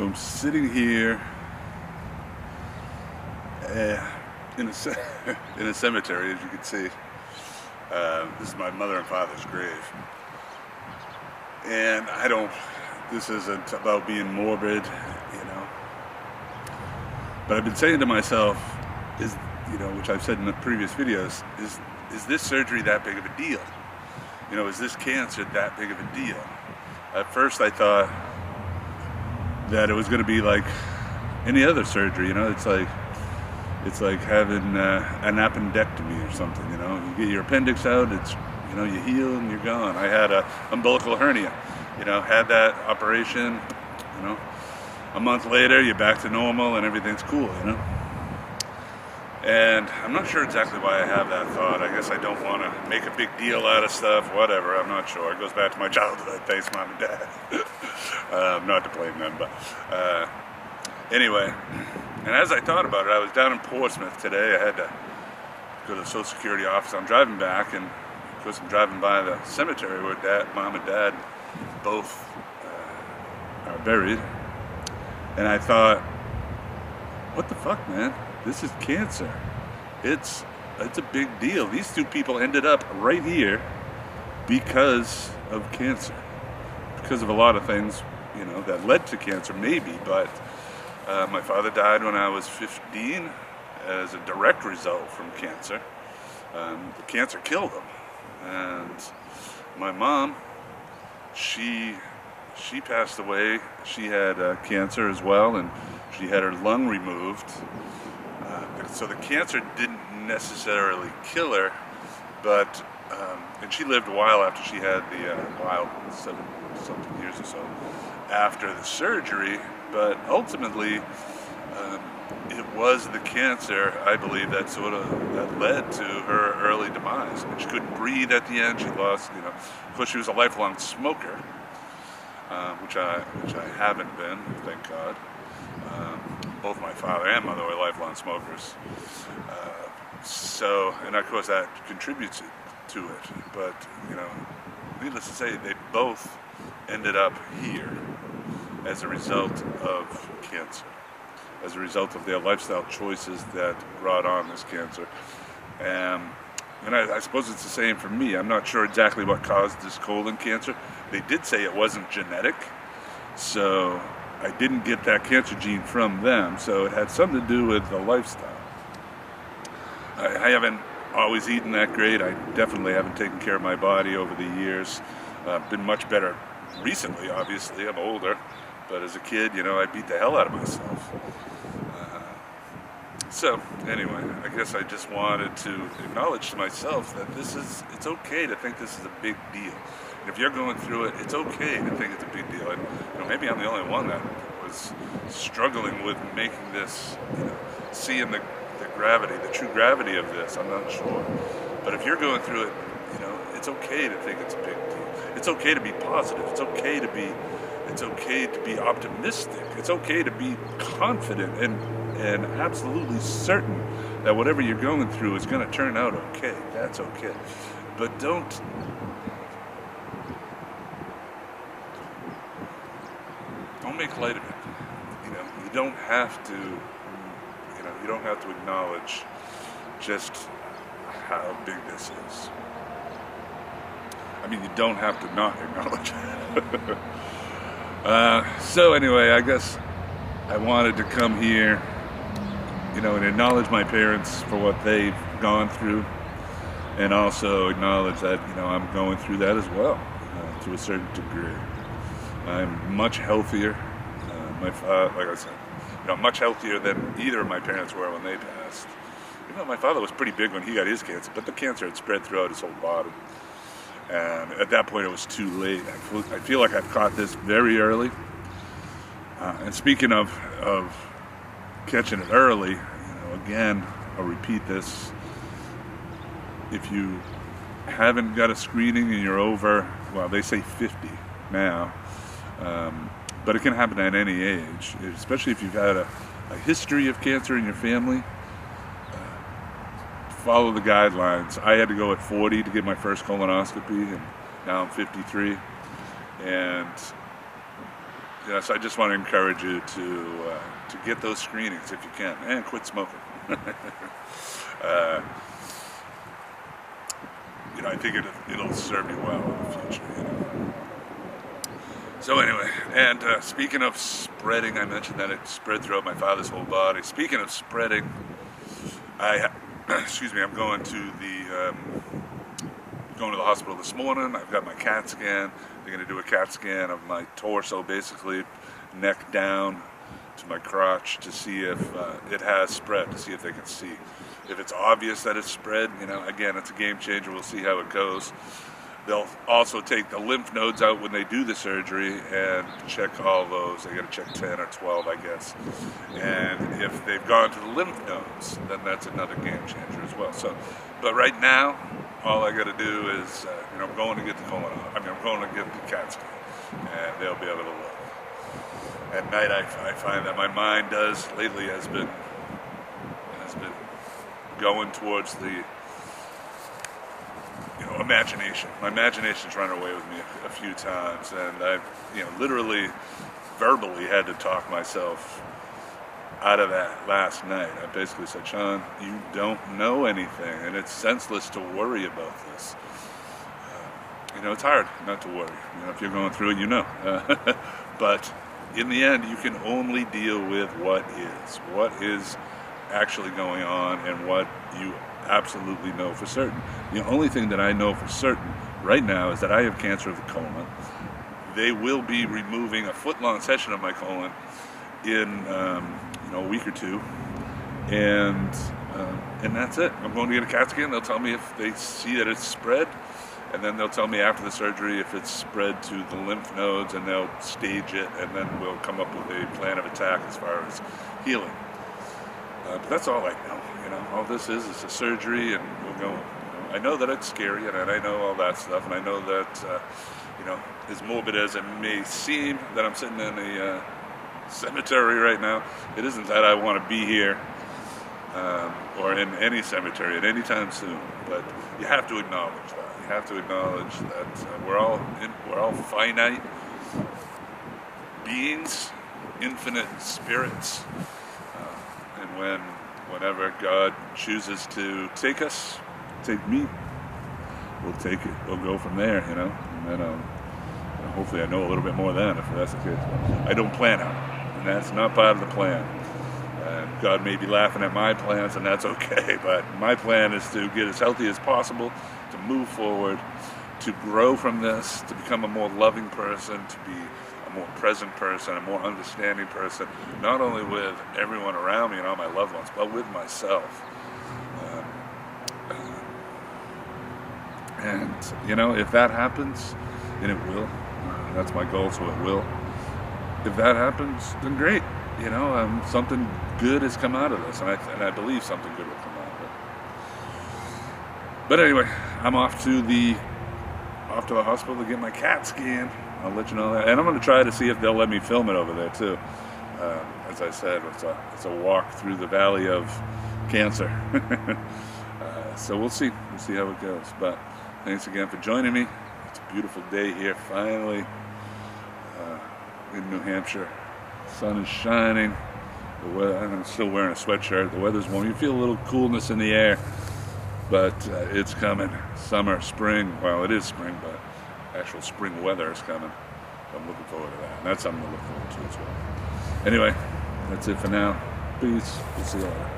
So I'm sitting here in a cemetery, as you can see. This is my mother and father's grave. And this isn't about being morbid, but I've been saying to myself, which I've said in the previous videos, is this surgery that big of a deal? Is this cancer that big of a deal? At first I thought that it was going to be like any other surgery, it's like having an appendectomy or something, You get your appendix out, you heal and you're gone. I had a umbilical hernia, had that operation, a month later you're back to normal and everything's cool, And I'm not sure exactly why I have that thought. I guess I don't want to make a big deal out of stuff, whatever, I'm not sure. It goes back to my childhood, thanks mom and dad. Not to blame them, but anyway. And as I thought about it, I was down in Portsmouth today. I had to go to the Social Security office. I'm driving back, and of course I'm driving by the cemetery where mom and dad both are buried. And I thought, what the fuck, man? This is cancer. It's a big deal. These two people ended up right here because of cancer. Because of a lot of things, that led to cancer, maybe, but my father died when I was 15 as a direct result from cancer. The cancer killed him. And my mom, she passed away. She had cancer as well, and she had her lung removed. So the cancer didn't necessarily kill her, but and she lived a while after she had the 7-something years or so after the surgery. But ultimately, it was the cancer, I believe, that led to her early demise. She couldn't breathe at the end. She lost, of course, she was a lifelong smoker, which I haven't been, thank God. Both my father and mother were lifelong smokers. And of course that contributes to it. But, needless to say, they both ended up here as a result of cancer, as a result of their lifestyle choices that brought on this cancer. And I suppose it's the same for me. I'm not sure exactly what caused this colon cancer. They did say it wasn't genetic, so I didn't get that cancer gene from them, so it had something to do with the lifestyle. I haven't always eaten that great. I definitely haven't taken care of my body over the years. Been much better recently, obviously. I'm older, but as a kid, I beat the hell out of myself. So anyway, I guess I just wanted to acknowledge to myself that it's okay to think this is a big deal. And if you're going through it, it's okay to think it's a big deal. And maybe I'm the only one that was struggling with making this, seeing the gravity, the true gravity of this. I'm not sure. But if you're going through it, it's okay to think it's a big deal. It's okay to be positive. It's okay to be optimistic. It's okay to be confident and absolutely certain that whatever you're going through is going to turn out okay. That's okay. But don't make light of it. You don't have to acknowledge just how big this is. I mean, you don't have to not acknowledge it. So anyway, I guess I wanted to come here, and acknowledge my parents for what they've gone through, and also acknowledge that, I'm going through that as well, to a certain degree. I'm much healthier. Like I said, much healthier than either of my parents were when they passed. My father was pretty big when he got his cancer, but the cancer had spread throughout his whole body. And at that point, it was too late. I feel like I've caught this very early. And speaking of catching it early, again, I'll repeat this. If you haven't got a screening and you're over, well, they say 50 now, but it can happen at any age, especially if you've had a history of cancer in your family. Follow the guidelines. I had to go at 40 to get my first colonoscopy, and now I'm 53. And yes, I just want to encourage you to get those screenings if you can, and quit smoking. I think it'll serve you well in the future. So anyway, and speaking of spreading, I mentioned that it spread throughout my father's whole body. Speaking of spreading, excuse me, I'm going to the hospital this morning. I've got my CAT scan. They're going to do a CAT scan of my torso, basically, neck down to my crotch, to see if it has spread, to see if they can see. If it's obvious that it's spread, again, it's a game changer. We'll see how it goes. They'll also take the lymph nodes out when they do the surgery and check all those. They got to check 10 or 12, I guess. And if they've gone to the lymph nodes, then that's another game changer as well. So, but right now, all I got to do is, I'm going to get the colonoscopy. I'm going to get the CAT scan, and they'll be able to look. At night, I find that my mind lately has been going towards the imagination. My imagination's run away with me a few times, and I've literally verbally had to talk myself out of that last night. I basically said, Sean, you don't know anything, and it's senseless to worry about this. It's hard not to worry. If you're going through it, but in the end, you can only deal with what is actually going on, and what you absolutely know for certain. The only thing that I know for certain right now is that I have cancer of the colon. They will be removing a foot-long section of my colon in a week or two, and that's it. I'm going to get a CAT scan. They'll tell me if they see that it's spread, and then they'll tell me after the surgery if it's spread to the lymph nodes, and they'll stage it, and then we'll come up with a plan of attack as far as healing. But that's all I know. All this is a surgery, and we'll go. I know that it's scary, and I know all that stuff, and I know that, as morbid as it may seem, that I'm sitting in a cemetery right now, it isn't that I want to be here or in any cemetery at any time soon. But you have to acknowledge that. You have to acknowledge that we're all finite beings, infinite spirits. And whenever God chooses to take us, take me, we'll take it. We'll go from there, and then hopefully I know a little bit more then, if that's the case. I don't plan out, and that's not part of the plan. And God may be laughing at my plans, and that's okay. But my plan is to get as healthy as possible, to move forward, to grow from this, to become a more loving person, to be a more present person, a more understanding person, not only with everyone around me and all my loved ones, but with myself. And if that happens, and it will, that's my goal, so it will. If that happens, then great. Something good has come out of this, and I believe something good will come out of it. But anyway, I'm off to the hospital to get my CAT scan. I'll let you know that, and I'm going to try to see if they'll let me film it over there too. As I said, it's a walk through the valley of cancer. So we'll see how it goes. But thanks again for joining me. It's a beautiful day here, finally, in New Hampshire. The sun is shining. I'm still wearing a sweatshirt. The weather's warm. You feel a little coolness in the air, but it's coming. Summer, spring. Well, it is spring, but actual spring weather is coming. I'm looking forward to that. And that's something to look forward to as well. Anyway, that's it for now. Peace. We'll see you later.